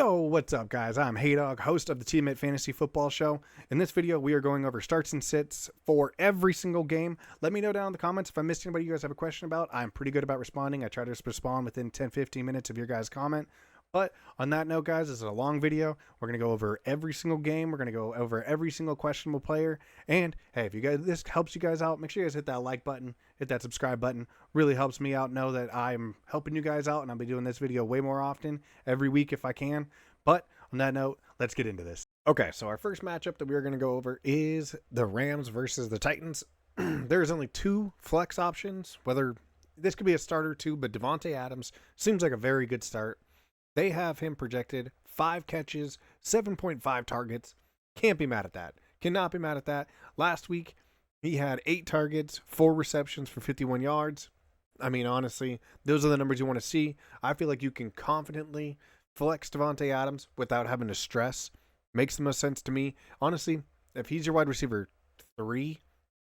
Yo, what's up, guys? I'm Haydog, host of the Teammate Fantasy Football Show. In this video, we are going over starts and sits for every single game. Let me know down in the comments if I missed anybody you guys have a question about. I'm pretty good about responding. I try to respond within 10-15 minutes of your guys' comment. But on that note, guys, this is a long video. We're going to go over every single game. We're going to go over every single questionable player. And hey, if you guys this helps you guys out, make sure you guys hit that like button, hit that subscribe button. Really helps me out. Know that I'm helping you guys out, and I'll be doing this video way more often every week if I can. But on that note, let's get into this. Okay, so our first matchup that we're going to go over is the Rams versus the Titans. There's only two flex options, whether this could be a starter too, but Davante Adams seems like a very good start. They have him projected 5 catches, 7.5 targets. Can't be mad at that. Cannot be mad at that. Last week, he had 8 targets, 4 receptions for 51 yards. I mean, honestly, those are the numbers you want to see. I feel like you can confidently flex Davante Adams without having to stress. Makes the most sense to me. Honestly, if he's your wide receiver 3,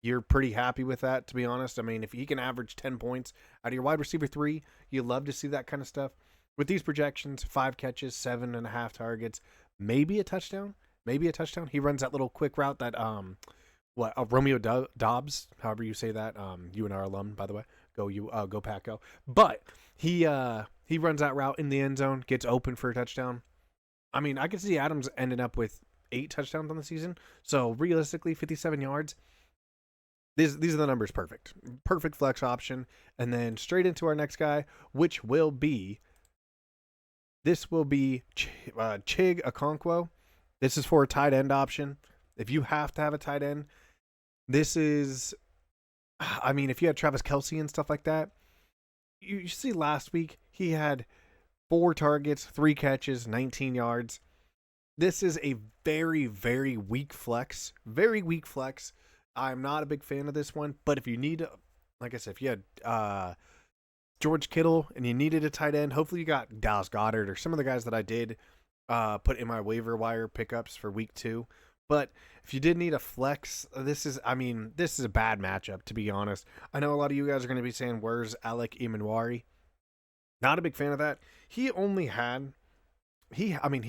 you're pretty happy with that, to be honest. I mean, if he can average 10 points out of your wide receiver 3, you love to see that kind of stuff. With these projections, 5 catches, 7.5 targets, maybe a touchdown. Maybe a touchdown. He runs that little quick route that Romeo Dobbs, however you say that. UNR alum, by the way. Go Pack, go. But he runs that route in the end zone, gets open for a touchdown. I mean, I could see Adams ending up with 8 touchdowns on the season. So realistically, 57 yards. These are the numbers perfect. Perfect flex option. And then straight into our next guy, which will be Chig Okonkwo. This is for a tight end option. If you have to have a tight end, this is, I mean, if you had Travis Kelce and stuff like that, you see last week he had 4 targets, 3 catches, 19 yards. This is a very, very weak flex. Very weak flex. I'm not a big fan of this one, but if you need, like I said, if you had George Kittle and you needed a tight end, hopefully you got Dallas Goedert or some of the guys that I did put in my waiver wire pickups for week 2. But if you did need a flex, this is a bad matchup, to be honest. I know a lot of you guys are going to be saying, where's Alec Emanwari? Not a big fan of that. He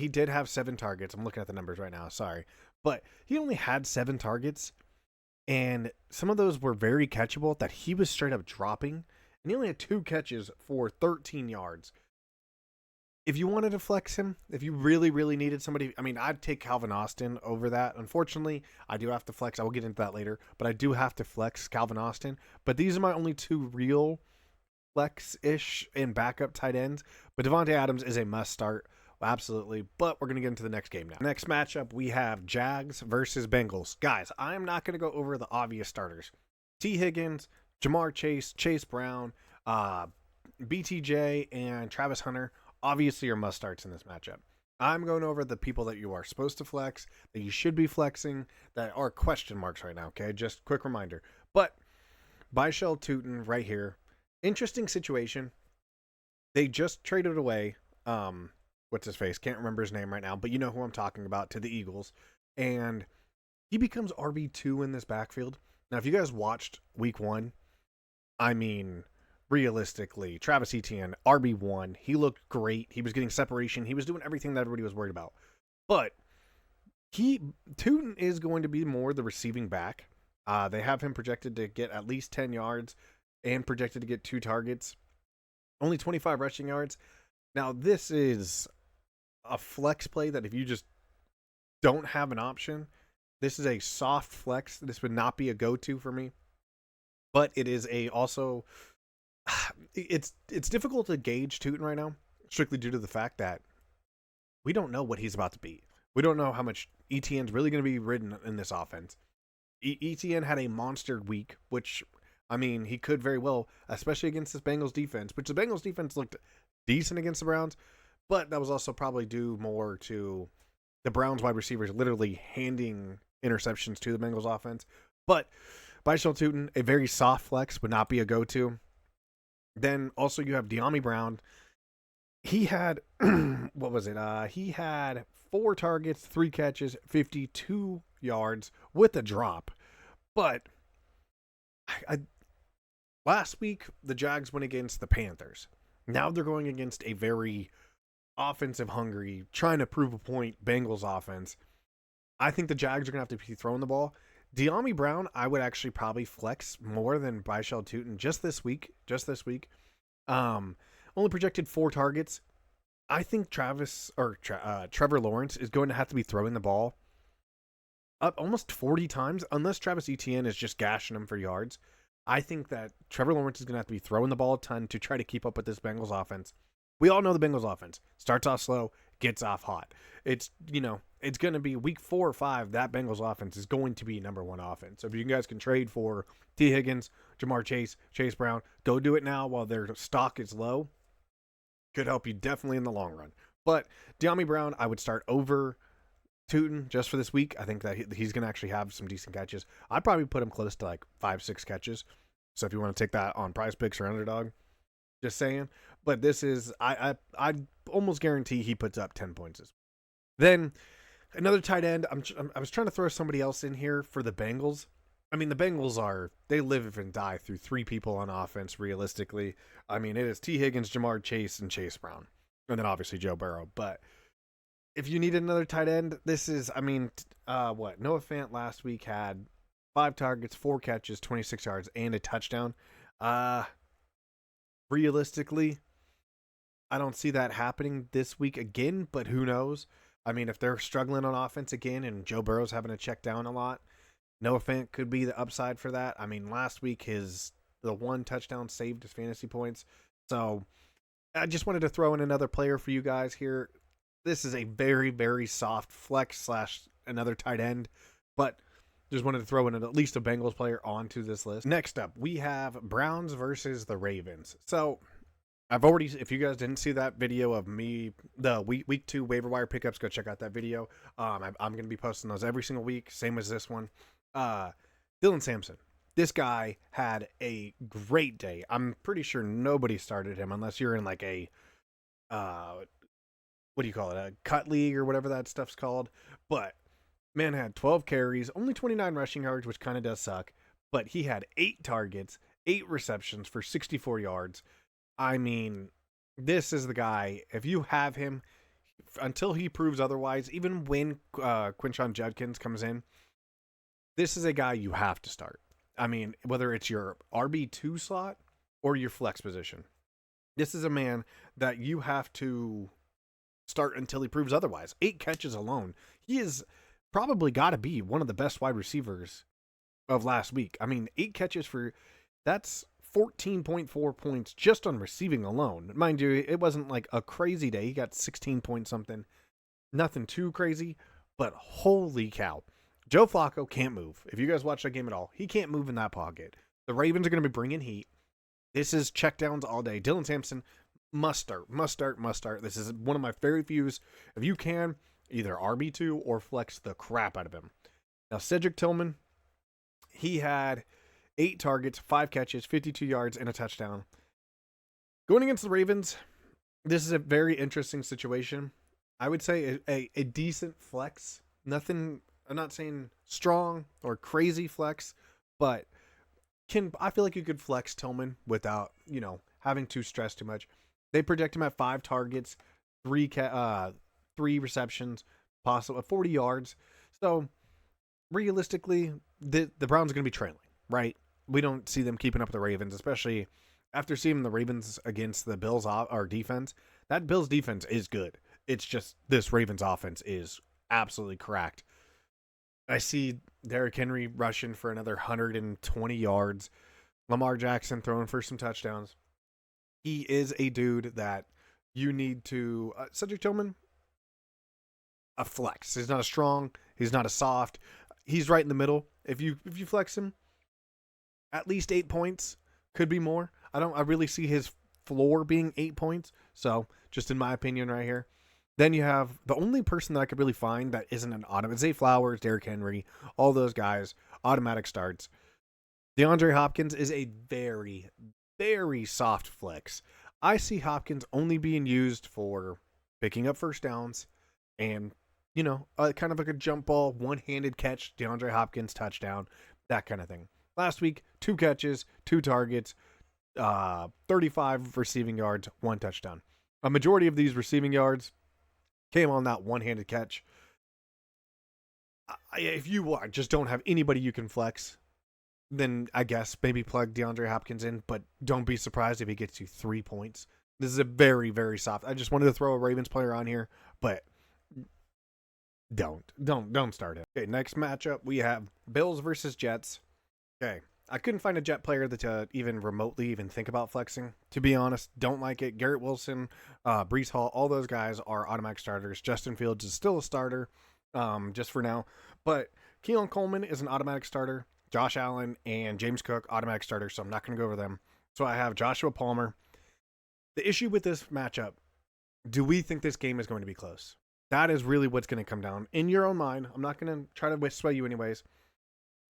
did have 7 targets. I'm looking at the numbers right now, sorry. But he only had 7 targets, and some of those were very catchable that he was straight up dropping. And he only had 2 catches for 13 yards. If you wanted to flex him, if you really, really needed somebody, I mean, I'd take Calvin Austin over that. Unfortunately, I do have to flex. I will get into that later, but I do have to flex Calvin Austin. But these are my only 2 real flex-ish and backup tight ends. But Davante Adams is a must start, absolutely. But we're going to get into the next game now. Next matchup, we have Jags versus Bengals. Guys, I'm not going to go over the obvious starters. T. Higgins, Jamar Chase, Chase Brown, BTJ, and Travis Hunter obviously are must starts in this matchup. I'm going over the people that you are supposed to flex, that you should be flexing, that are question marks right now, okay? Just quick reminder. But Byshell Tootin right here. Interesting situation. They just traded away, what's his face? Can't remember his name right now, but you know who I'm talking about, to the Eagles. And he becomes RB2 in this backfield. Now, if you guys watched week 1, I mean, realistically, Travis Etienne, RB1, he looked great. He was getting separation. He was doing everything that everybody was worried about. But Tootin is going to be more the receiving back. They have him projected to get at least 10 yards and projected to get 2 targets. Only 25 rushing yards. Now, this is a flex play that if you just don't have an option, this is a soft flex. This would not be a go-to for me. But it is it's difficult to gauge Tootin right now, strictly due to the fact that we don't know what he's about to be. We don't know how much ETN's really going to be ridden in this offense. ETN had a monster week, which, I mean, he could very well, especially against this Bengals defense, which the Bengals defense looked decent against the Browns, but that was also probably due more to the Browns wide receivers literally handing interceptions to the Bengals offense. But Byshell Tootin, a very soft flex, would not be a go-to. Then also you have De'Ami Brown. He had, what was it? He had 4 targets, 3 catches, 52 yards with a drop. But last week, the Jags went against the Panthers. Now they're going against a very offensive hungry, trying to prove a point Bengals offense. I think the Jags are going to have to be throwing the ball. De'Ami Brown, I would actually probably flex more than Byshell Tootin just this week. Only projected 4 targets. I think Trevor Lawrence is going to have to be throwing the ball up almost 40 times, unless Travis Etienne is just gashing him for yards. I think that Trevor Lawrence is going to have to be throwing the ball a ton to try to keep up with this Bengals offense. We all know the Bengals offense starts off slow, gets off hot. It's going to be week 4 or 5. That Bengals offense is going to be number 1 offense. So if you guys can trade for T. Higgins, Jamar Chase, Chase Brown, go do it now while their stock is low. Could help you definitely in the long run. But De'Ami Brown, I would start over Tootin just for this week. I think that he's going to actually have some decent catches. I'd probably put him close to like 5-6 catches. So if you want to take that on Prize Picks or Underdog, just saying. But this is, I almost guarantee he puts up 10 points. Then another tight end. I was trying to throw somebody else in here for the Bengals. I mean, the Bengals they live and die through 3 people on offense, realistically. I mean, it is T. Higgins, Jamar Chase, and Chase Brown. And then obviously Joe Burrow. But if you need another tight end, this is, Noah Fant last week had 5 targets, 4 catches, 26 yards, and a touchdown. Realistically, I don't see that happening this week again, but who knows? I mean, if they're struggling on offense again and Joe Burrow's having to check down a lot, Noah Fant could be the upside for that. I mean, last week the 1 touchdown saved his fantasy points. So I just wanted to throw in another player for you guys here. This is a very, very soft flex / another tight end, but just wanted to throw in at least a Bengals player onto this list. Next up, we have Browns versus the Ravens. So if you guys didn't see that video of me, the week 2 waiver wire pickups, go check out that video. I'm going to be posting those every single week, same as this one. Dylan Sampson. This guy had a great day. I'm pretty sure nobody started him unless you're in like a, what do you call it? A cut league or whatever that stuff's called. But man had 12 carries, only 29 rushing yards, which kind of does suck. But he had 8 targets, 8 receptions for 64 yards. I mean, this is the guy. If you have him, until he proves otherwise, even when Quinshon Judkins comes in, this is a guy you have to start. I mean, whether it's your RB2 slot or your flex position, this is a man that you have to start until he proves otherwise. 8 catches alone. He is probably got to be one of the best wide receivers of last week. I mean, 8 catches that's 14.4 points just on receiving alone. Mind you, it wasn't like a crazy day. He got 16 point something. Nothing too crazy, but holy cow. Joe Flacco can't move. If you guys watch that game at all, he can't move in that pocket. The Ravens are going to be bringing heat. This is checkdowns all day. Dylan Sampson must start. This is one of my very fews. If you can, either RB2 or flex the crap out of him. Now, Cedric Tillman, he had 8 targets, 5 catches, 52 yards, and a touchdown. Going against the Ravens, this is a very interesting situation. I would say a decent flex. Nothing, I'm not saying strong or crazy flex, but I feel like you could flex Tillman without, having to stress too much. They project him at 5 targets, 3 receptions, possible 40 yards. So realistically, the Browns are going to be trailing, right? We don't see them keeping up with the Ravens, especially after seeing the Ravens against the Bills our defense. That Bills defense is good. It's just this Ravens offense is absolutely cracked. I see Derrick Henry rushing for another 120 yards. Lamar Jackson throwing for some touchdowns. He is a dude that you need to... Cedric Tillman, a flex. He's not a strong. He's not a soft. He's right in the middle. If you flex him, at least 8 points. Could be more. I really see his floor being 8 points. So, just in my opinion right here. Then you have the only person that I could really find that isn't an automatic. Zay Flowers, Derrick Henry, all those guys, automatic starts. DeAndre Hopkins is a very, very soft flex. I see Hopkins only being used for picking up first downs and, kind of like a jump ball, one-handed catch, DeAndre Hopkins touchdown, that kind of thing. Last week, 2 catches, 2 targets, 35 receiving yards, 1 touchdown. A majority of these receiving yards came on that one-handed catch. If you just don't have anybody you can flex, then I guess maybe plug DeAndre Hopkins in, but don't be surprised if he gets you 3 points. This is a very, very soft. I just wanted to throw a Ravens player on here, but don't start him. Okay, next matchup we have Bills versus Jets. Okay, I couldn't find a Jet player that even remotely even think about flexing. To be honest, don't like it. Garrett Wilson, Breece Hall, all those guys are automatic starters. Justin Fields is still a starter, just for now. But Keon Coleman is an automatic starter. Josh Allen and James Cook, automatic starters, so I'm not going to go over them. So I have Joshua Palmer. The issue with this matchup, do we think this game is going to be close? That is really what's going to come down. In your own mind, I'm not going to try to sway you anyways,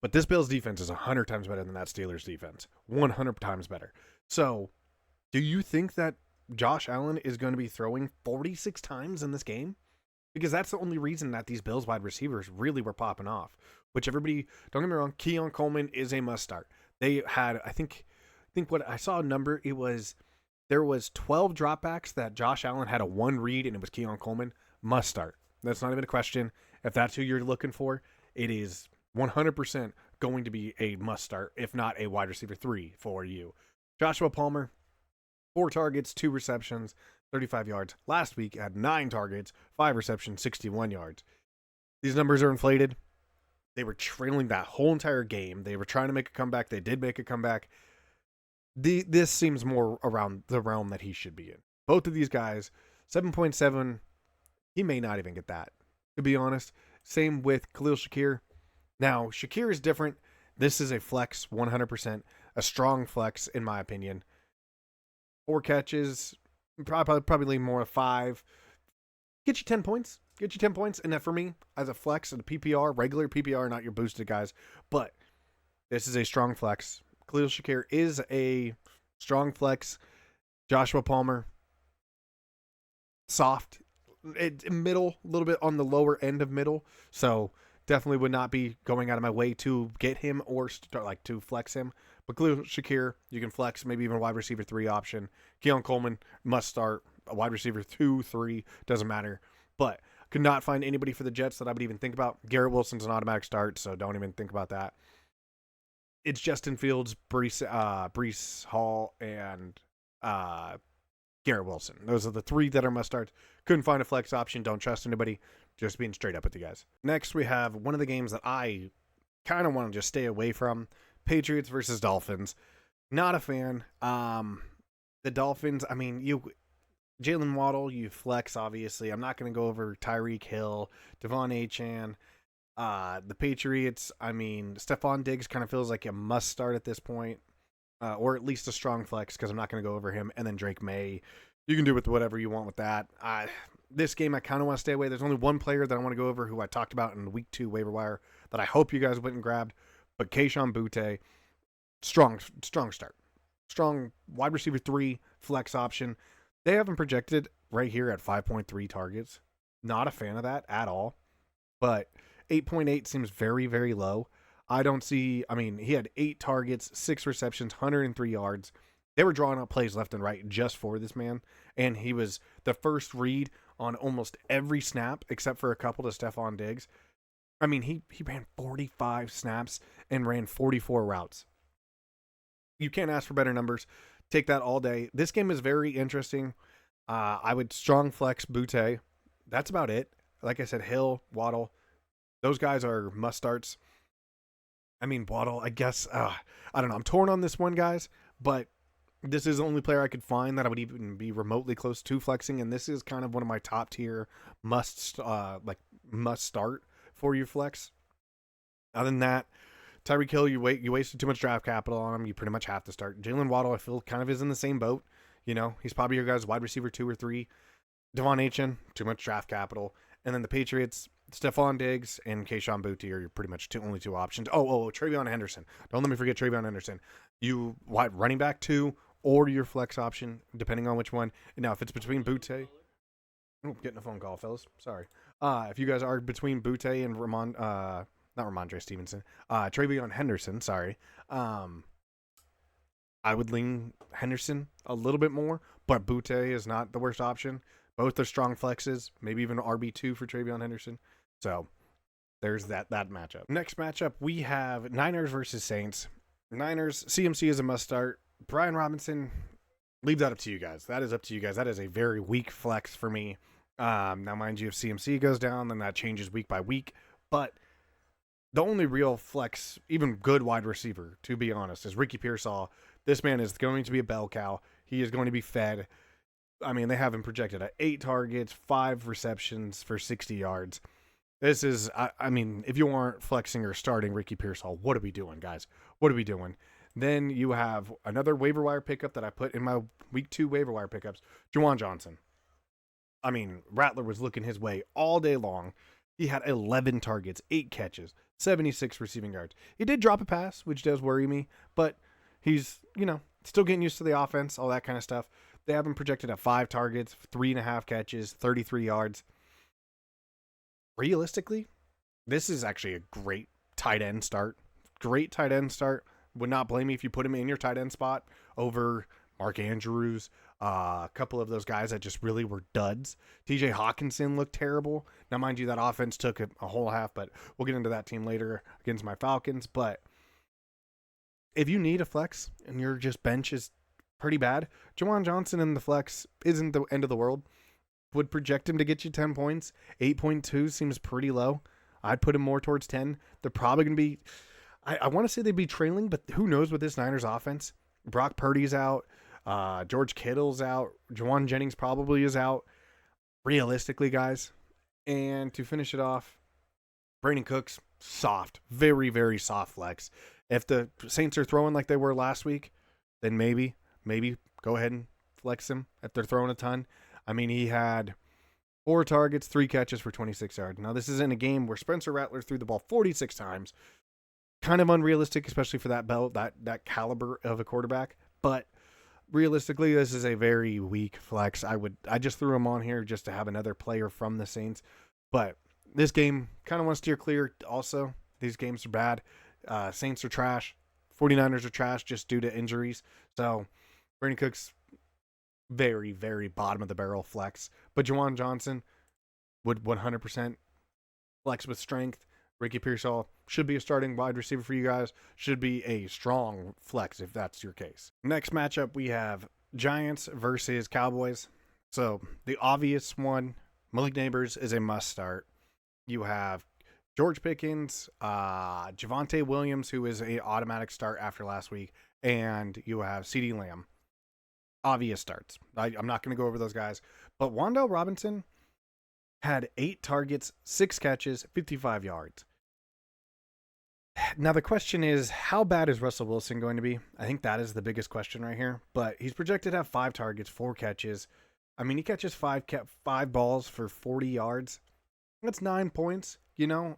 but this Bills defense is 100 times better than that Steelers defense. 100 times better. So, do you think that Josh Allen is going to be throwing 46 times in this game? Because that's the only reason that these Bills wide receivers really were popping off. Which everybody, don't get me wrong, Keon Coleman is a must start. They had, I think what I saw a number, there was 12 dropbacks that Josh Allen had a one read and it was Keon Coleman. Must start. That's not even a question. If that's who you're looking for, it is 100% going to be a must start, if not a wide receiver 3 for you. Joshua Palmer, 4 targets, 2 receptions, 35 yards. Last week had 9 targets, 5 receptions, 61 yards. These numbers are inflated. They were trailing that whole entire game. They were trying to make a comeback. They did make a comeback. This seems more around the realm that he should be in. Both of these guys, 7.7, he may not even get that, to be honest. Same with Khalil Shakir. Now, Shakir is different. This is a flex, 100%. A strong flex, in my opinion. 4 catches, probably more 5. Get you 10 points. Get you 10 points. And that for me, as a flex and a PPR, regular PPR, not your boosted guys. But this is a strong flex. Khalil Shakir is a strong flex. Joshua Palmer, soft. Middle, a little bit on the lower end of middle. So definitely would not be going out of my way to get him or to flex him. But Khalil Shakir, you can flex, maybe even a wide receiver 3 option. Keon Coleman, must start. A wide receiver 2, 3, doesn't matter. But could not find anybody for the Jets that I would even think about. Garrett Wilson's an automatic start, so don't even think about that. It's Justin Fields, Breece Hall, and Garrett Wilson. Those are the 3 that are must starts. Couldn't find a flex option. Don't trust anybody. Just being straight up with you guys. Next, we have one of the games that I kind of want to just stay away from. Patriots versus Dolphins. Not a fan. The Dolphins, I mean, Jalen Waddle, you flex, obviously. I'm not going to go over Tyreek Hill, Devon Achane. The Patriots, I mean, Stephon Diggs kind of feels like a must start at this point. Or at least a strong flex, because I'm not going to go over him. And then Drake May. You can do with whatever you want with that. This game, I kind of want to stay away. There's only one player that I want to go over who I talked about in week 2 waiver wire that I hope you guys went and grabbed. But Kayshon Boutte, strong start. Strong wide receiver 3 flex option. They have him projected right here at 5.3 targets. Not a fan of that at all. But 8.8 seems very, very low. I don't see, I mean, he had 8 targets, 6 receptions, 103 yards. They were drawing up plays left and right just for this man. And he was the first read on almost every snap except for a couple to Stephon Diggs. I mean, he ran 45 snaps and ran 44 routes. You can't ask for better numbers. Take that all day. This game is very interesting. I would strong flex Boutte. That's about it. Like I said, Hill, Waddle, those guys are must starts. I mean, Waddle, I guess, I don't know. I'm torn on this one, guys, but this is the only player I could find that I would even be remotely close to flexing, and this is kind of one of my top tier must start for your flex. Other than that, Tyreek Hill, you wasted too much draft capital on him. You pretty much have to start. Jalen Waddle, I feel, kind of is in the same boat. You know, he's probably your guys' wide receiver 2 or 3. Devon Achane, too much draft capital. And then the Patriots, Stephon Diggs and Kayshon Boutte are pretty much only 2 options. Oh, Travion Henderson. Don't let me forget Travion Henderson. You running back 2 or your flex option, depending on which one. Now, if it's between Boutte, getting a phone call, fellas. Sorry. If you guys are between Boutte and not Ramondre Stevenson, Travion Henderson, sorry. I would lean Henderson a little bit more, but Butte is not the worst option. Both are strong flexes, maybe even RB2 for Travion Henderson. So there's that matchup. Next matchup, we have Niners versus Saints. Niners, CMC is a must start. Brian Robinson, leave that up to you guys. That is up to you guys. That is a very weak flex for me. Now, mind you, if CMC goes down, then that changes week by week. But the only real flex, even good wide receiver, to be honest, is Ricky Pearsall. This man is going to be a bell cow. He is going to be fed. I mean, they have him projected at 8 targets, 5 receptions for 60 yards. This is, I mean, if you aren't flexing or starting Ricky Pearsall, what are we doing, guys? What are we doing? Then you have another waiver wire pickup that I put in my week 2 waiver wire pickups, Juwan Johnson. I mean, Rattler was looking his way all day long. He had 11 targets, 8 catches, 76 receiving yards. He did drop a pass, which does worry me, but he's, still getting used to the offense, all that kind of stuff. They have him projected at 5 targets, 3.5 catches, 33 yards. Realistically, this is actually a great tight end start. Great tight end start. Would not blame me if you put him in your tight end spot over Mark Andrews, a couple of those guys that just really were duds. TJ Hawkinson looked terrible. Now, mind you, that offense took a whole half, but we'll get into that team later against my Falcons. But if you need a flex and your just bench is pretty bad, Juwan Johnson in the flex isn't the end of the world. Would project him to get you 10 points. 8.2 seems pretty low. I'd put him more towards 10. They're probably going to be, I want to say they'd be trailing, but who knows with this Niners offense? Brock Purdy's out. George Kittle's out. Juwan Jennings probably is out. Realistically, guys. And to finish it off, Brandon Cooks, soft. Very, very soft flex. If the Saints are throwing like they were last week, then maybe go ahead and flex him if they're throwing a ton. I mean, he had 4 targets, 3 catches for 26 yards. Now, this is in a game where Spencer Rattler threw the ball 46 times. Kind of unrealistic, especially for that belt, that caliber of a quarterback. But realistically, this is a very weak flex. I just threw him on here just to have another player from the Saints. But this game kind of want to steer clear also. These games are bad. Saints are trash. 49ers are trash just due to injuries. So, Brandon Cooks, very, very bottom of the barrel flex. But Juwan Johnson would 100% flex with strength. Ricky Pearsall should be a starting wide receiver for you guys. Should be a strong flex if that's your case. Next matchup, we have Giants versus Cowboys. So the obvious one, Malik Neighbors is a must start. You have George Pickens, Javonte Williams, who is an automatic start after last week, and you have CeeDee Lamb. Obvious starts. I'm not going to go over those guys. But Wan'Dale Robinson had 8 targets, 6 catches, 55 yards. Now, the question is, how bad is Russell Wilson going to be? I think that is the biggest question right here. But he's projected to have 5 targets, 4 catches. I mean, he catches 5 balls for 40 yards. That's 9 points,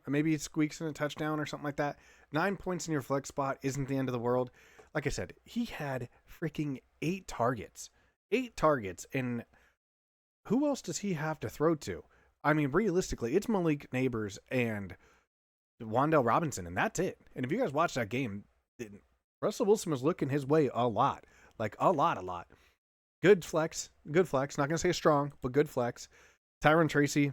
Maybe he squeaks in a touchdown or something like that. 9 points in your flex spot isn't the end of the world. Like I said, he had freaking 8 targets. 8 targets. And who else does he have to throw to? I mean, realistically, it's Malik Neighbors and Wan'Dale Robinson, and that's it. And if you guys watch that game, Russell Wilson was looking his way a lot. Like, a lot. Good flex. Not going to say strong, but good flex. Tyron Tracy,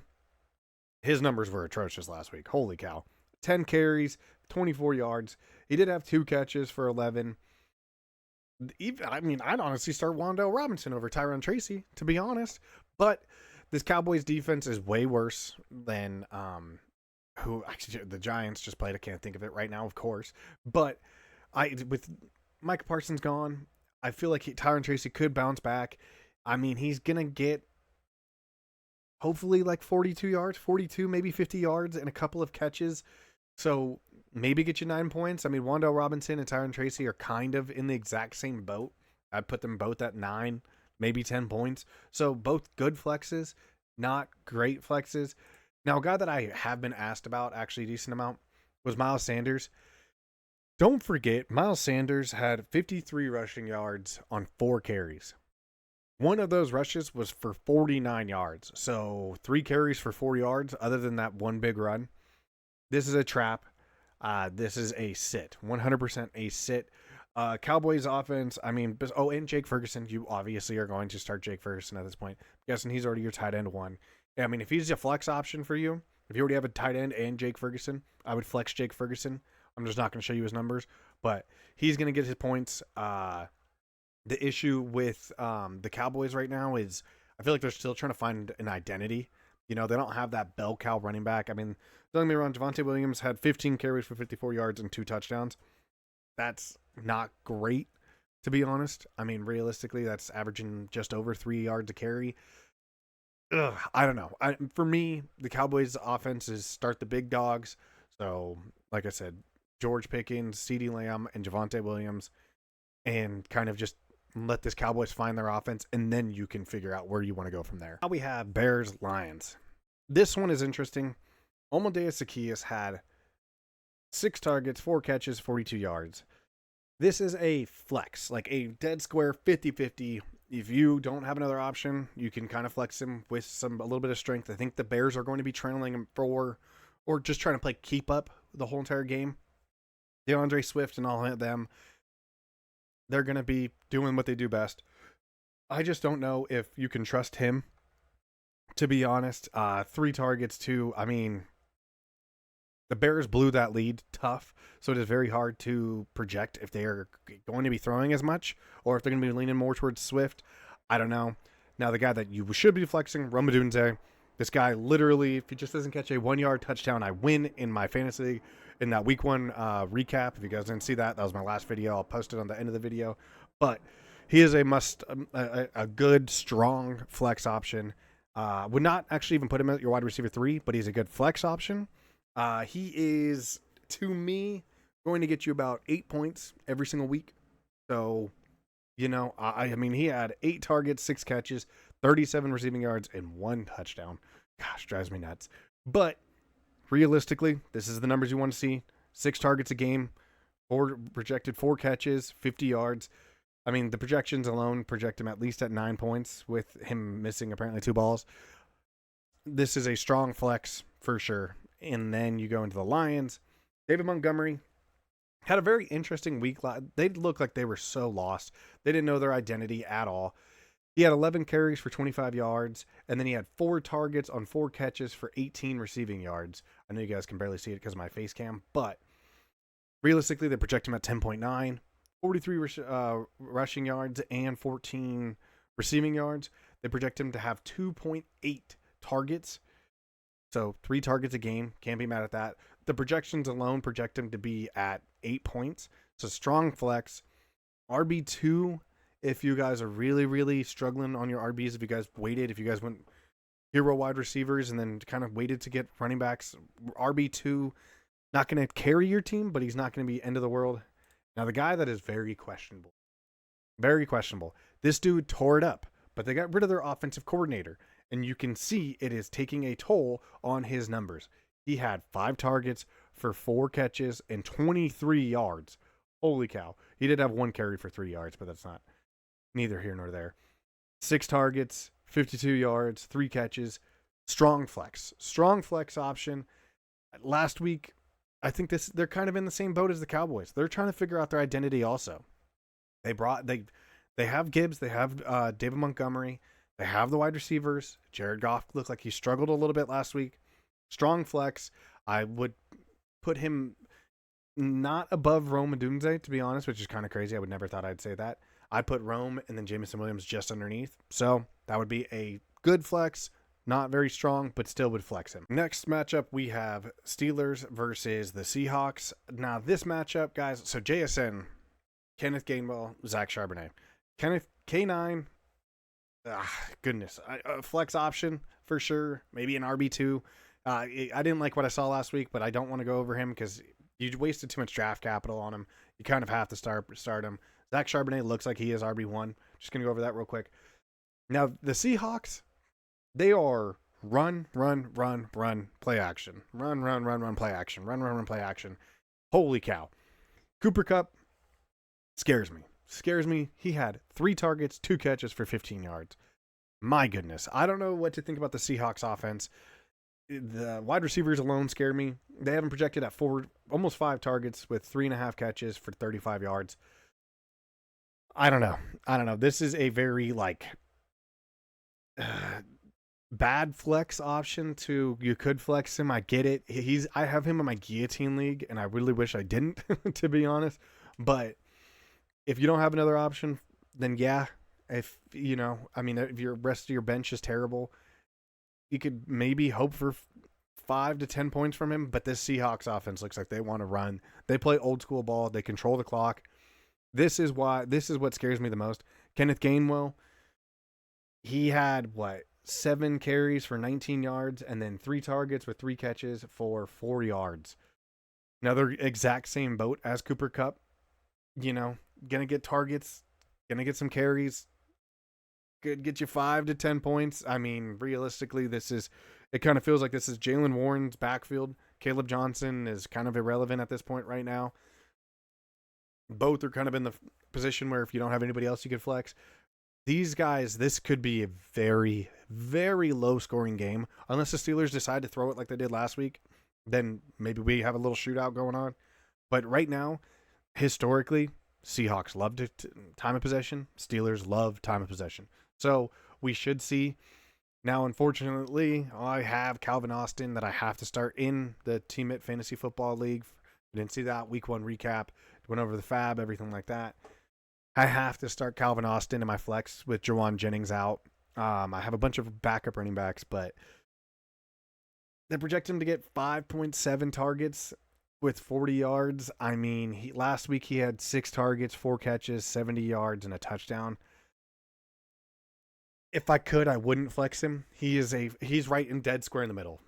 his numbers were atrocious last week. Holy cow. 10 carries, 24 yards. He did have 2 catches for 11. I'd honestly start Wan'Dale Robinson over Tyron Tracy, to be honest. But this Cowboys defense is way worse than who actually the Giants just played. I can't think of it right now, of course. But with Micah Parsons gone, I feel like Tyron Tracy could bounce back. I mean, he's going to get hopefully like 42 yards, 42, maybe 50 yards and a couple of catches. So maybe get you 9 points. I mean, Wan'Dale Robinson and Tyron Tracy are kind of in the exact same boat. I'd put them both at 9, maybe 10 points. So both good flexes, not great flexes. Now, a guy that I have been asked about actually a decent amount was Miles Sanders. Don't forget, Miles Sanders had 53 rushing yards on 4 carries. One of those rushes was for 49 yards. So 3 carries for 4 yards, other than that one big run. This is a trap. This is a sit. 100% a sit. Cowboys offense, I mean, and Jake Ferguson. You obviously are going to start Jake Ferguson at this point. I'm guessing he's already your tight end one. Yeah, I mean, if he's a flex option for you, if you already have a tight end and Jake Ferguson, I would flex Jake Ferguson. I'm just not going to show you his numbers, but he's going to get his points. The issue with the Cowboys right now is I feel like they're still trying to find an identity. You know, they don't have that bell cow running back. I mean, don't get me wrong, Javonte Williams had 15 carries for 54 yards and 2 touchdowns. That's not great, to be honest. I mean, realistically, that's averaging just over 3 yards a carry. I don't know. For me, the Cowboys' offense is start the big dogs. So, like I said, George Pickens, CeeDee Lamb, and Javonte Williams, and kind of just let this Cowboys find their offense, and then you can figure out where you want to go from there. Now we have Bears-Lions. This one is interesting. Omodeus Zaccheaus had 6 targets, 4 catches, 42 yards. This is a flex, like a dead square 50-50. If you don't have another option, you can kind of flex him with a little bit of strength. I think the Bears are going to be trailing him or just trying to play keep up the whole entire game. DeAndre Swift and all of them, they're going to be doing what they do best. I just don't know if you can trust him, to be honest. 3 targets, too. I mean, the Bears blew that lead tough, so it is very hard to project if they are going to be throwing as much or if they're going to be leaning more towards Swift. I don't know. Now, the guy that you should be flexing, Rome Odunze, this guy literally, if he just doesn't catch a 1-yard touchdown, I win in my fantasy in that week 1 recap. If you guys didn't see that, that was my last video. I'll post it on the end of the video. But he is a good, strong flex option. Would not actually even put him at your wide receiver 3, but he's a good flex option. He is, to me, going to get you about 8 points every single week. So, you know, I mean, he had 8 targets, 6 catches, 37 receiving yards, and 1 touchdown. Gosh, drives me nuts. But realistically, this is the numbers you want to see. 6 targets a game, projected 4 catches, 50 yards. I mean, the projections alone project him at least at 9 points with him missing apparently 2 balls. This is a strong flex for sure. And then you go into the Lions. David Montgomery had a very interesting week. They looked like they were so lost. They didn't know their identity at all. He had 11 carries for 25 yards, and then he had 4 targets on 4 catches for 18 receiving yards. I know you guys can barely see it because of my face cam, but realistically, they project him at 10.9, 43 rushing yards, and 14 receiving yards. They project him to have 2.8 targets. So 3 targets a game. Can't be mad at that. The projections alone project him to be at 8 points. So strong flex. RB2, if you guys are really, really struggling on your RBs, if you guys went hero wide receivers and then kind of waited to get running backs, RB2, not going to carry your team, but he's not going to be end of the world. Now, the guy that is very questionable. This dude tore it up, but they got rid of their offensive coordinator. And you can see it is taking a toll on his numbers. He had 5 targets for 4 catches and 23 yards. Holy cow. He did have 1 carry for 3 yards, but that's not neither here nor there. 6 targets, 52 yards, 3 catches. Strong flex option. Last week, I think they're kind of in the same boat as the Cowboys. They're trying to figure out their identity also. They have Gibbs, they have David Montgomery. They have the wide receivers. Jared Goff looked like he struggled a little bit last week. Strong flex. I would put him not above Rome Odunze, to be honest, which is kind of crazy. I would never thought I'd say that. I'd put Rome and then Jameson Williams just underneath. So that would be a good flex. Not very strong, but still would flex him. Next matchup, we have Steelers versus the Seahawks. Now, this matchup, guys, so JSN, Kenneth Gainwell, Zach Charbonnet. Kenneth, K9, goodness. A flex option for sure. Maybe an RB2. I didn't like what I saw last week, but I don't want to go over him because you wasted too much draft capital on him. You kind of have to start him. Zach Charbonnet looks like he is RB1. Just going to go over that real quick. Now, the Seahawks, they are run, play action. Run, play action. Run, play action. Holy cow. Cooper Kupp scares me. He had 3 targets, 2 catches for 15 yards. My goodness. I don't know what to think about the Seahawks offense. The wide receivers alone scare me. They have him projected at almost 5 targets with 3.5 catches for 35 yards. I don't know. I don't know. This is a very bad flex option to you could flex him. I get it. I have him in my guillotine league, and I really wish I didn't, to be honest. But if you don't have another option, then yeah. If if your rest of your bench is terrible, you could maybe hope for 5 to 10 points from him. But this Seahawks offense looks like they want to run. They play old school ball. They control the clock. This is what scares me the most. Kenneth Gainwell, he had 7 carries for 19 yards and then 3 targets with 3 catches for 4 yards. Now they're exact same boat as Cooper Kupp. Gonna get targets, gonna get some carries, could get you 5 to 10 points. I mean, realistically, it kind of feels like this is Jaylen Warren's backfield. Caleb Johnson is kind of irrelevant at this point right now. Both are kind of in the position where if you don't have anybody else you could flex. These guys, this could be a very, very low-scoring game. Unless the Steelers decide to throw it like they did last week, then maybe we have a little shootout going on. But right now, historically, Seahawks love time of possession. Steelers love time of possession. So we should see. Now, unfortunately, I have Calvin Austin that I have to start in the Teammate Fantasy Football League. I didn't see that week 1 recap. Went over the fab, everything like that. I have to start Calvin Austin in my flex with Jawan Jennings out. I have a bunch of backup running backs, but they project him to get 5.7 targets with 40 yards. I mean, last week he had 6 targets, 4 catches, 70 yards, and a touchdown. If I could, I wouldn't flex him. He's right in dead square in the middle.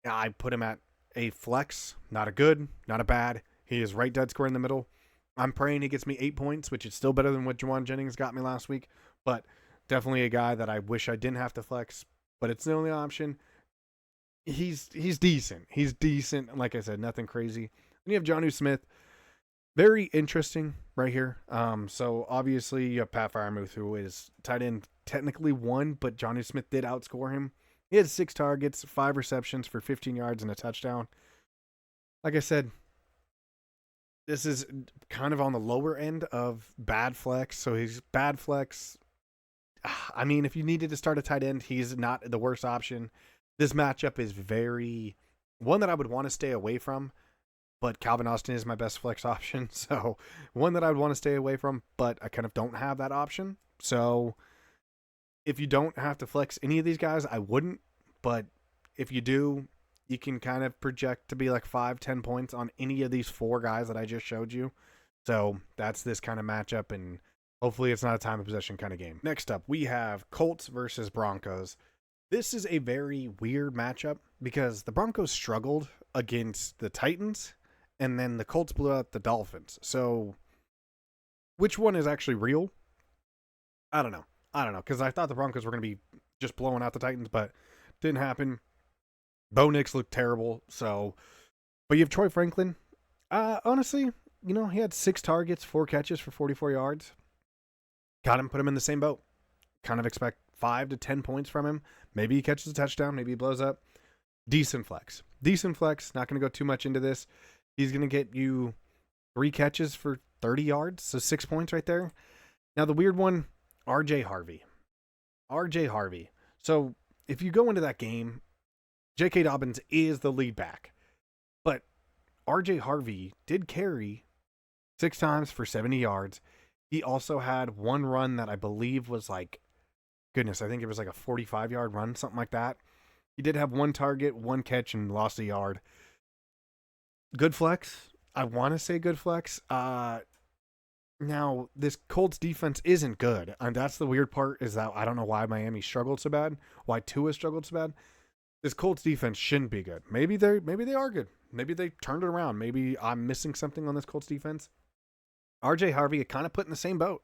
I put him at a flex, not a good, not a bad. He is right dead square in the middle. I'm praying he gets me 8 points, which is still better than what Jawan Jennings got me last week. But definitely a guy that I wish I didn't have to flex, but it's the only option. He's decent. He's decent. Like I said, nothing crazy. And you have Jonnu Smith. Very interesting right here. So obviously you have Pat Freiermuth, who is tight end technically 1, but Jonnu Smith did outscore him. He had 6 targets, 5 receptions for 15 yards and a touchdown. Like I said, this is kind of on the lower end of bad flex. So he's bad flex. I mean, if you needed to start a tight end, he's not the worst option. This matchup is one that I would want to stay away from, but Calvin Austin is my best flex option. So one that I would want to stay away from, but I kind of don't have that option. So if you don't have to flex any of these guys, I wouldn't. But if you do, you can kind of project to be like 5-10 points on any of these 4 guys that I just showed you. So that's this kind of matchup, and hopefully it's not a time of possession kind of game. Next up, we have Colts versus Broncos. This is a very weird matchup because the Broncos struggled against the Titans, and then the Colts blew out the Dolphins. So which one is actually real? I don't know, because I thought the Broncos were going to be just blowing out the Titans, but didn't happen. Bo Nix looked terrible. But you have Troy Franklin. Honestly, he had 6 targets, 4 catches for 44 yards. Got him, put him in the same boat. Kind of expect 5 to 10 points from him. Maybe he catches a touchdown. Maybe he blows up. Decent flex. Not going to go too much into this. He's going to get you 3 catches for 30 yards. So 6 points right there. Now the weird one, RJ Harvey. So if you go into that game, J.K. Dobbins is the lead back. But RJ Harvey did carry 6 times for 70 yards. He also had 1 run that I believe was I think it was like a 45-yard run, something like that. He did have 1 target, 1 catch, and lost a yard. Good flex. I want to say good flex. Now, this Colts defense isn't good. And that's the weird part, is that I don't know why Miami struggled so bad, why Tua struggled so bad. This Colts defense shouldn't be good. Maybe they are good. Maybe they turned it around. Maybe I'm missing something on this Colts defense. RJ Harvey kind of put in the same boat.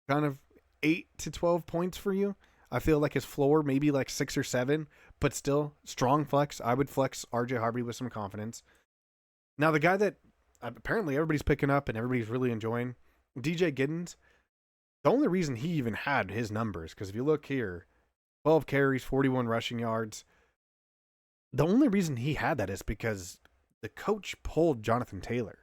Kind of 8 to 12 points for you. I feel like his floor maybe like 6 or 7, but still strong flex. I would flex RJ Harvey with some confidence. Now the guy that apparently everybody's picking up and everybody's really enjoying, DJ Giddens. The only reason he even had his numbers, because if you look here, 12 carries, 41 rushing yards. The only reason he had that is because the coach pulled Jonathan Taylor.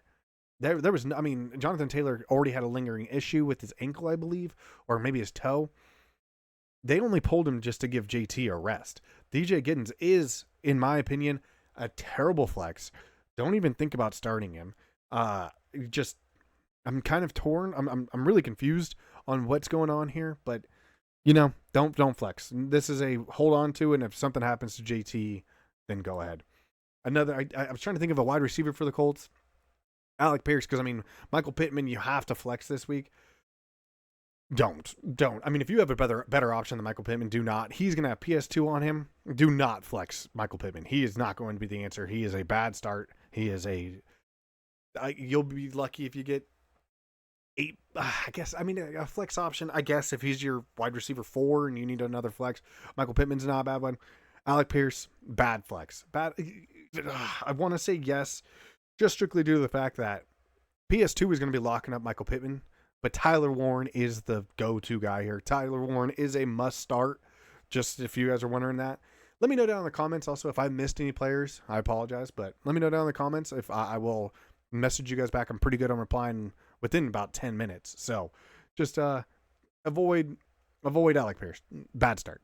There was, I mean, Jonathan Taylor already had a lingering issue with his ankle, I believe, or maybe his toe. They only pulled him just to give JT a rest. DJ Giddens is, in my opinion, a terrible flex. Don't even think about starting him. Just, I'm kind of torn. I'm really confused on what's going on here, but don't flex. This is a hold on to, and if something happens to JT, then go ahead. Another, I was trying to think of a wide receiver for the Colts. Alec Pierce, because I mean, Michael Pittman, you have to flex this week. Don't. I mean, if you have a better option than Michael Pittman, do not. He's going to have PS2 on him. Do not flex Michael Pittman. He is not going to be the answer. He is a bad start. He is you'll be lucky if you get 8. I guess, I mean, a flex option, I guess, if he's your wide receiver 4 and you need another flex. Michael Pittman's not a bad one. Alec Pierce, bad flex. I want to say yes, just strictly due to the fact that PS2 is going to be locking up Michael Pittman. But Tyler Warren is the go-to guy here. Tyler Warren is a must-start, just if you guys are wondering that. Let me know down in the comments also if I missed any players. I apologize, but let me know down in the comments if I will message you guys back. I'm pretty good on replying within about 10 minutes. So just avoid Alec Pierce. Bad start.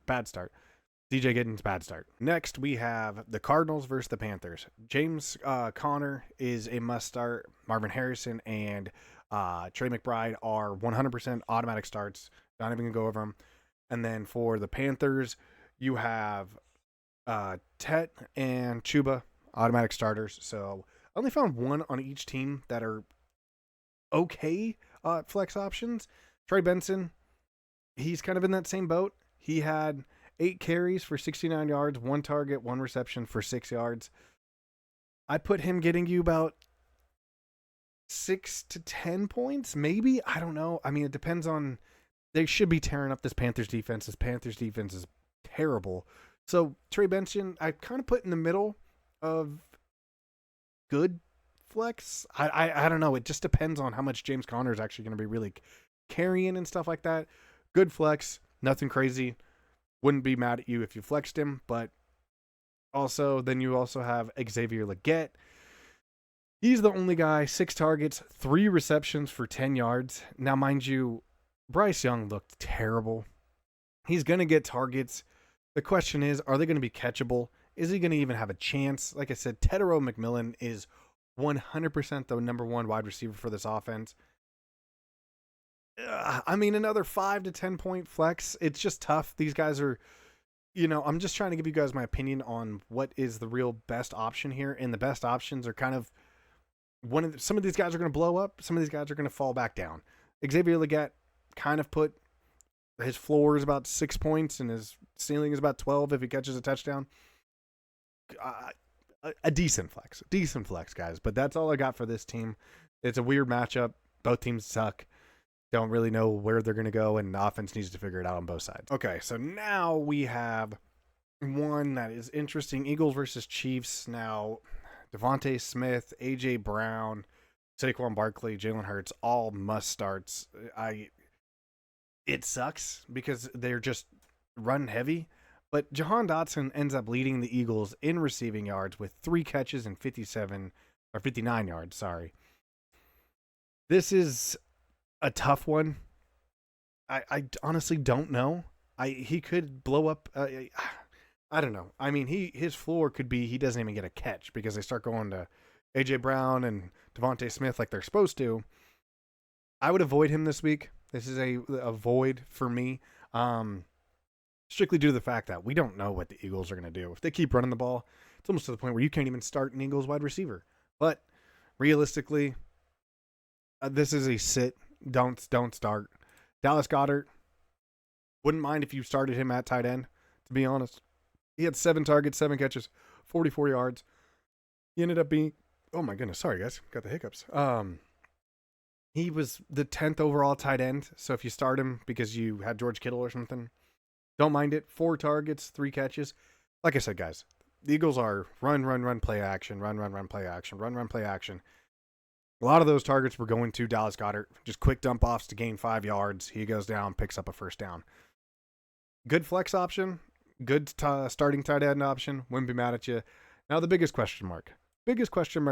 DJ Giddens, bad start. Next, we have the Cardinals versus the Panthers. James Conner is a must-start. Marvin Harrison and Trey McBride are 100% automatic starts. Not even going to go over them. And then for the Panthers, you have Tet and Chuba, automatic starters. So I only found one on each team that are okay flex options. Trey Benson, he's kind of in that same boat. He had 8 carries for 69 yards, 1 target, 1 reception for 6 yards. I put him getting you about 6 to 10 points, maybe. I don't know. I mean, it depends on. They should be tearing up this Panthers defense. This Panthers defense is terrible. So Trey Benson, I kind of put in the middle of good flex. I don't know. It just depends on how much James Conner is actually going to be really carrying and stuff like that. Good flex, nothing crazy. Wouldn't be mad at you if you flexed him, but also then you also have Xavier Legette. He's the only guy, 6 targets, 3 receptions for 10 yards. Now, mind you, Bryce Young looked terrible. He's going to get targets. The question is, are they going to be catchable? Is he going to even have a chance? Like I said, Tedero McMillan is 100% the number 1 wide receiver for this offense. I mean, another 5 to 10 point flex. It's just tough. These guys are, I'm just trying to give you guys my opinion on what is the real best option here. And the best options are kind of some of these guys are going to blow up. Some of these guys are going to fall back down. Xavier Legette kind of put his floor is about 6 points and his ceiling is about 12 if he catches a touchdown. A decent flex, guys. But that's all I got for this team. It's a weird matchup. Both teams suck. Don't really know where they're going to go, and the offense needs to figure it out on both sides. Okay, so now we have one that is interesting. Eagles versus Chiefs. Now, Devontae Smith, A.J. Brown, Saquon Barkley, Jalen Hurts, all must-starts. It sucks because they're just run heavy, but Jahan Dotson ends up leading the Eagles in receiving yards with 3 catches and 59 yards, sorry. This is a tough one. I honestly don't know. He could blow up. I don't know. I mean, his floor could be he doesn't even get a catch because they start going to A.J. Brown and Devontae Smith like they're supposed to. I would avoid him this week. This is a void for me. Strictly due to the fact that we don't know what the Eagles are going to do. If they keep running the ball, it's almost to the point where you can't even start an Eagles wide receiver. But realistically, this is a sit. Don't start. Dallas Goedert, wouldn't mind if you started him at tight end, to be honest. He had 7 targets, 7 catches, 44 yards. He ended up being, oh my goodness, sorry guys, got the hiccups. He was the 10th overall tight end, so if you start him because you had George Kittle or something, don't mind it. 4 targets, 3 catches. Like I said, guys, the Eagles are run, play action, run, play action, run, play action. A lot of those targets were going to Dallas Goedert. Just quick dump offs to gain 5 yards. He goes down, picks up a first down. Good flex option. Good starting tight end option. Wouldn't be mad at you. Now the biggest question mark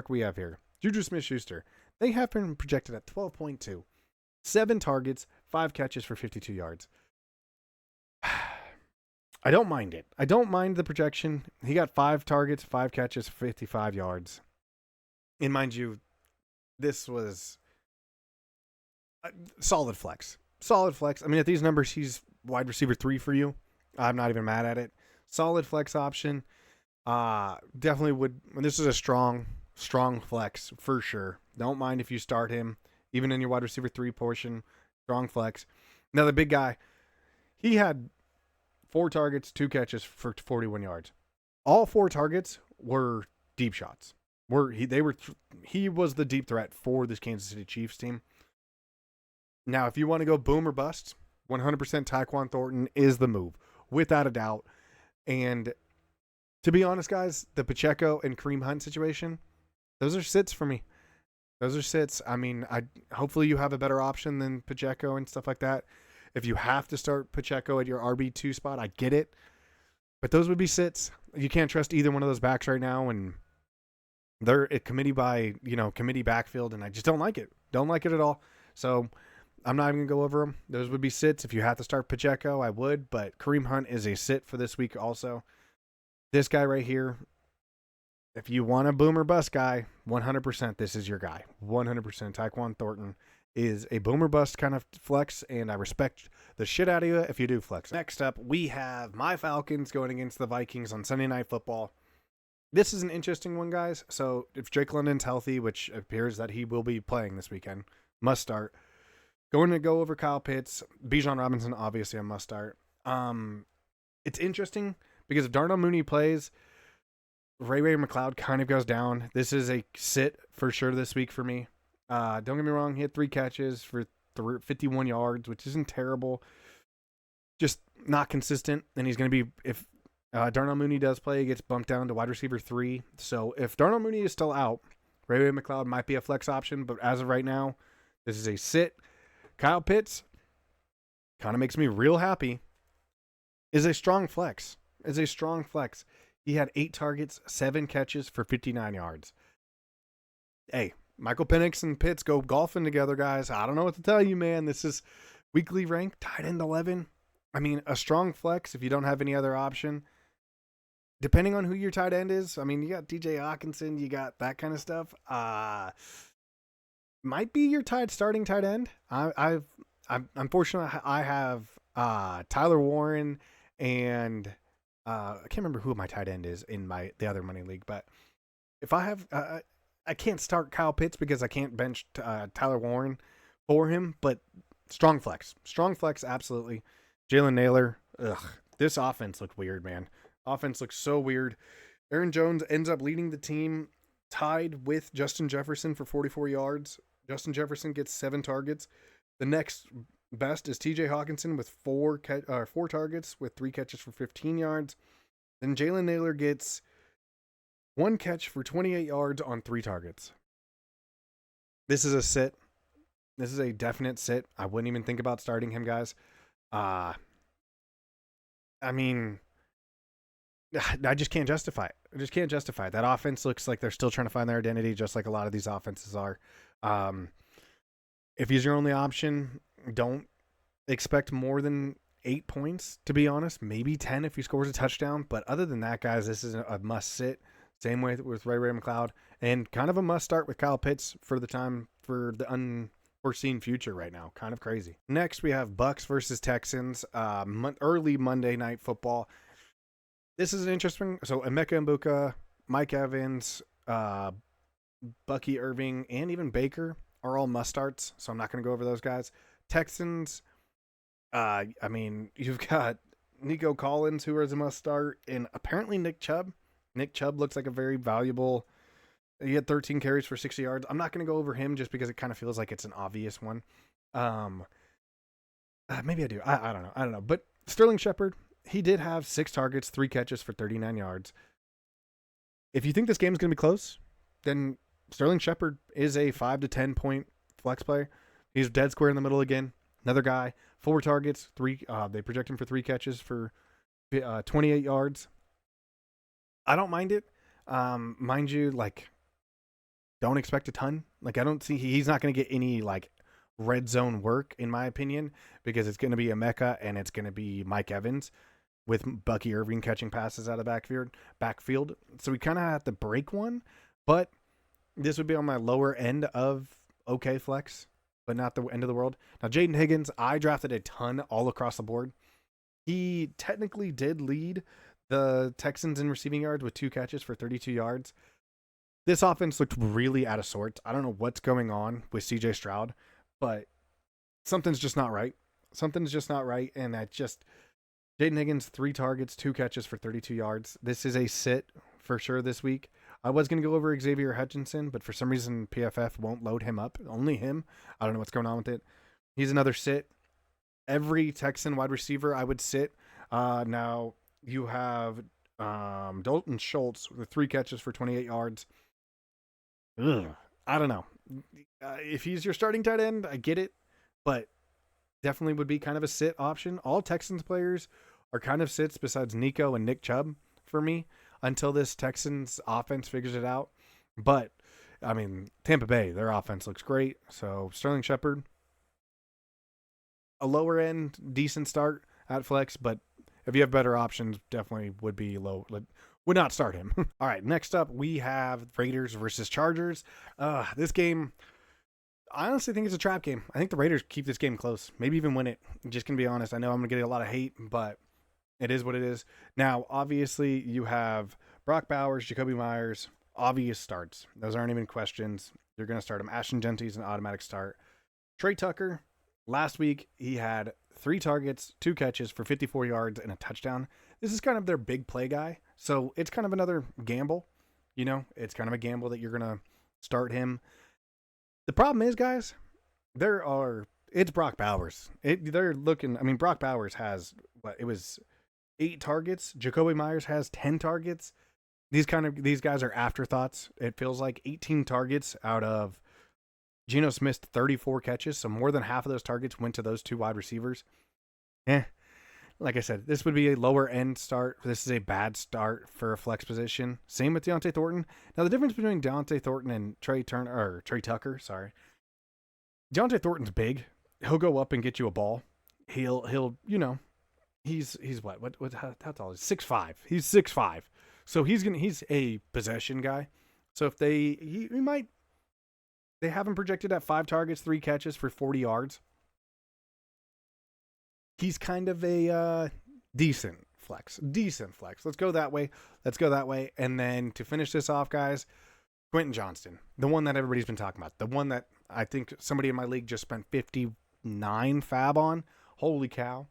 we have here. Juju Smith-Schuster. They have been projected at 12.2. 7 targets, 5 catches for 52 yards. I don't mind it. I don't mind the projection. He got 5 targets, 5 catches, 55 yards. And mind you, this was a solid flex. Solid flex. I mean, at these numbers, he's wide receiver 3 for you. I'm not even mad at it. Solid flex option. Definitely would. This is a strong flex for sure. Don't mind if you start him, even in your wide receiver 3 portion. Strong flex. Now, the big guy, he had 4 targets, 2 catches for 41 yards. All 4 targets were deep shots. He was the deep threat for this Kansas City Chiefs team. Now, if you want to go boom or bust, 100% Tyquan Thornton is the move, without a doubt. And to be honest, guys, the Pacheco and Kareem Hunt situation, those are sits for me. Those are sits. I mean, hopefully you have a better option than Pacheco and stuff like that. If you have to start Pacheco at your RB2 spot, I get it. But those would be sits. You can't trust either one of those backs right now, and they're a committee backfield, and I just don't like it. Don't like it at all. So I'm not even going to go over them. Those would be sits. If you have to start Pacheco, I would, but Kareem Hunt is a sit for this week also. This guy right here, if you want a boom or bust guy, 100% this is your guy. 100% Tyquan Thornton is a boom or bust kind of flex, and I respect the shit out of you if you do flex. Next up, we have my Falcons going against the Vikings on Sunday Night Football. This is an interesting one, guys. So if Drake London's healthy, which appears that he will be playing this weekend, must start. Going to go over Kyle Pitts. Bijan Robinson, obviously a must start. It's interesting because if Darnell Mooney plays, Ray McLeod kind of goes down. This is a sit for sure this week for me. Don't get me wrong. He had 3 catches for 51 yards, which isn't terrible. Just not consistent. And he's going to be, if Darnell Mooney does play, he gets bumped down to wide receiver 3. So if Darnell Mooney is still out, Ray McLeod might be a flex option. But as of right now, this is a sit. Kyle Pitts kind of makes me real happy. Is a strong flex. He had 8 targets, 7 catches for 59 yards. Hey, Michael Penix and Pitts go golfing together, guys. I don't know what to tell you, man. This is weekly ranked, tight end 11. I mean, a strong flex if you don't have any other option. Depending on who your tight end is. I mean, you got DJ Hawkinson, you got that kind of stuff. Might be your starting tight end. I'm fortunate I have Tyler Warren and I can't remember who my tight end is in the other money league, but if I have I can't start Kyle Pitts because I can't bench Tyler Warren for him, but strong flex, absolutely. Jalen Naylor, this offense looked weird, man. Offense looks so weird. Aaron Jones ends up leading the team, tied with Justin Jefferson for 44 yards. Justin Jefferson gets 7 targets. The next best is TJ Hawkinson with 4 targets with 3 catches for 15 yards. Then Jalen Naylor gets 1 catch for 28 yards on 3 targets. This is a sit. This is a definite sit. I wouldn't even think about starting him, guys. I mean, I just can't justify it. That offense looks like they're still trying to find their identity, just like a lot of these offenses are. If he's your only option, don't expect more than 8 points, to be honest. Maybe 10 if he scores a touchdown. But other than that, guys, this is a must sit. Same way with Ray McLeod. And kind of a must start with Kyle Pitts for the unforeseen future right now. Kind of crazy. Next, we have Bucs versus Texans. Early Monday Night Football. This is an interesting. So Emeka Mbuka, Mike Evans, Bucky Irving, and even Baker are all must starts. So I'm not going to go over those guys. Texans. I mean, you've got Nico Collins, who is a must start, and apparently Nick Chubb. Nick Chubb looks like a very valuable. He had 13 carries for 60 yards. I'm not going to go over him just because it kind of feels like it's an obvious one. Maybe I do. I don't know. But Sterling Shepard, he did have 6 targets, 3 catches for 39 yards. If you think this game is going to be close, then Sterling Shepard is a 5 to 10 point flex play. He's dead square in the middle again. Another guy, 4 targets, 3. They project him for 3 catches for 28 yards. I don't mind it. Mind you, like, don't expect a ton. Like, I don't see he's not going to get any like red zone work in my opinion, because it's going to be Emeka and it's going to be Mike Evans with Bucky Irving catching passes out of the backfield. So we kind of have to break one, but this would be on my lower end of okay flex, but not the end of the world. Now, Jaden Higgins, I drafted a ton all across the board. He technically did lead the Texans in receiving yards with 2 catches for 32 yards. This offense looked really out of sorts. I don't know what's going on with CJ Stroud, but something's just not right. Something's just not right. And that just, Jaden Higgins, 3 targets, 2 catches for 32 yards. This is a sit for sure this week. I was going to go over Xavier Hutchinson, but for some reason PFF won't load him up. Only him. I don't know what's going on with it. He's another sit. Every Texan wide receiver I would sit. Now you have Dalton Schultz with 3 catches for 28 yards. Ugh, I don't know. If he's your starting tight end, I get it, but definitely would be kind of a sit option. All Texans players are kind of sits besides Nico and Nick Chubb for me until this Texans offense figures it out. But, I mean, Tampa Bay, their offense looks great. So, Sterling Shepard, a lower end, decent start at flex, but if you have better options, definitely would be low. Would not start him. All right, next up, we have Raiders versus Chargers. This game, I honestly think it's a trap game. I think the Raiders keep this game close, maybe even win it. Just gonna be honest. I know I'm gonna get a lot of hate, but it is what it is. Now, obviously, you have Brock Bowers, Jacoby Myers, obvious starts. Those aren't even questions. You're gonna start him. Ashton Genty's an automatic start. Trey Tucker, last week he had 3 targets, 2 catches for 54 yards and a touchdown. This is kind of their big play guy. So it's kind of another gamble. You know, it's kind of a gamble that you're going to start him. The problem is, guys, it's Brock Bowers. Brock Bowers has, it was 8 targets. Jacoby Myers has 10 targets. These guys are afterthoughts. It feels like 18 targets out of Geno Smith's 34 catches. So more than half of those targets went to those 2 wide receivers. Like I said, this would be a lower end start. This is a bad start for a flex position. Same with Deontay Thornton. Now, the difference between Deontay Thornton and Trey Tucker, Deontay Thornton's big. He'll go up and get you a ball. He'll he's how tall is he? 6'5". He's 6'5". So he's a possession guy. So if they have him projected at 5 targets, 3 catches for 40 yards. He's kind of a decent flex. Let's go that way. And then to finish this off, guys, Quentin Johnston, the one that everybody's been talking about, the one that I think somebody in my league just spent 59 fab on. Holy cow.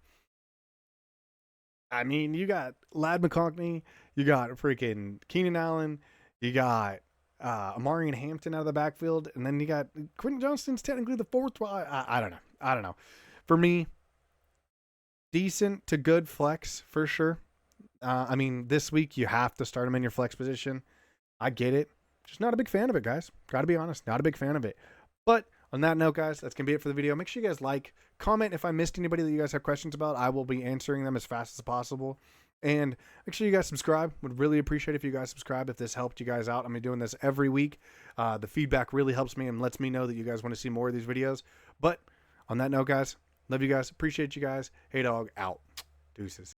I mean, you got Ladd McConkey, you got freaking Keenan Allen, you got Amari and Hampton out of the backfield, and then you got Quentin Johnston's technically the 4th. I don't know. For me, decent to good flex for sure. This week you have to start him in your flex position. I get it. Just not a big fan of it, guys. Got to be honest. Not a big fan of it. But on that note, guys, that's going to be it for the video. Make sure you guys comment if I missed anybody that you guys have questions about. I will be answering them as fast as possible. And make sure you guys subscribe. Would really appreciate if you guys subscribe if this helped you guys out. I'm doing this every week. The feedback really helps me and lets me know that you guys want to see more of these videos. But on that note, guys, love you guys. Appreciate you guys. Hey, dog, out. Deuces.